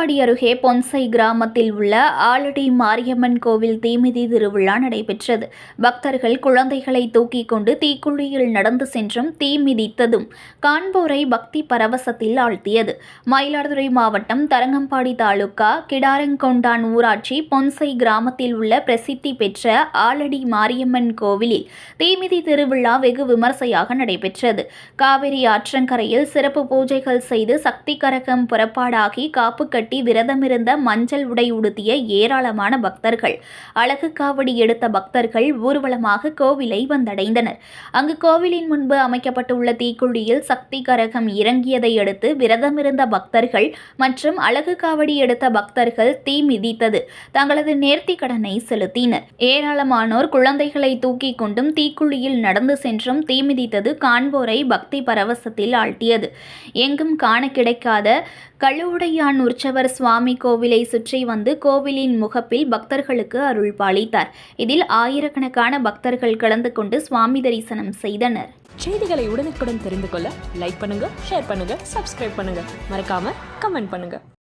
தரங்கம்பாடி அருகே பொன்சை கிராமத்தில் உள்ள ஆலடி மாரியம்மன் கோவில் தீமிதி திருவிழா நடைபெற்றது. பக்தர்கள் குழந்தைகளை தூக்கிக் கொண்டு தீக்குழியில் நடந்து சென்றும் தீ மிதித்ததும் காண்போரை பக்தி பரவசத்தில் ஆழ்த்தியது. மயிலாடுதுறை மாவட்டம் தரங்கம்பாடி தாலுகா கிடாரங்கொண்டான் ஊராட்சி பொன்சை கிராமத்தில் உள்ள பிரசித்தி பெற்ற ஆலடி மாரியம்மன் கோவிலில் தீமிதி திருவிழா வெகு விமர்சையாக நடைபெற்றது. காவிரி ஆற்றங்கரையில் சிறப்பு பூஜைகள் செய்து சக்தி கரகம் புறப்பாடாகி காப்பு கட்டி விரதமிருந்த மஞ்சள் உடை உடுத்திய ஏராளமான பக்தர்கள், அழகு காவடி எடுத்த பக்தர்கள் ஊர்வலமாக கோவிலை வந்தடைந்தனர். அங்கு கோவிலின் முன்பு அமைக்கப்பட்டுள்ள தீக்குழியில் சக்தி கரகம் இறங்கியதை அடுத்து விரதமிருந்த பக்தர்கள் மற்றும் அழகு காவடி எடுத்த பக்தர்கள் தீ மிதித்தது தங்களது நேர்த்தி கடனை செலுத்தினர். ஏராளமானோர் குழந்தைகளை தூக்கிக் கொண்டும் தீக்குழியில் நடந்து சென்றும் தீ மிதித்தது காண்போரை பக்தி பரவசத்தில் ஆழ்த்தியது. எங்கும் காண கிடைக்காத கழுவுடையான் உற்சவர் சுவாமி கோவிலை சுற்றி வந்து கோவிலின் முகப்பில் பக்தர்களுக்கு அருள் பாலித்தார். இதில் ஆயிரக்கணக்கான பக்தர்கள் கலந்து கொண்டு சுவாமி தரிசனம் செய்தனர். செய்திகளை உடனுக்குடன் தெரிந்து கொள்ள லைக் பண்ணுங்க, ஷேர் பண்ணுங்க, சப்ஸ்கிரைப் பண்ணுங்க, மறக்காம கமெண்ட் பண்ணுங்க.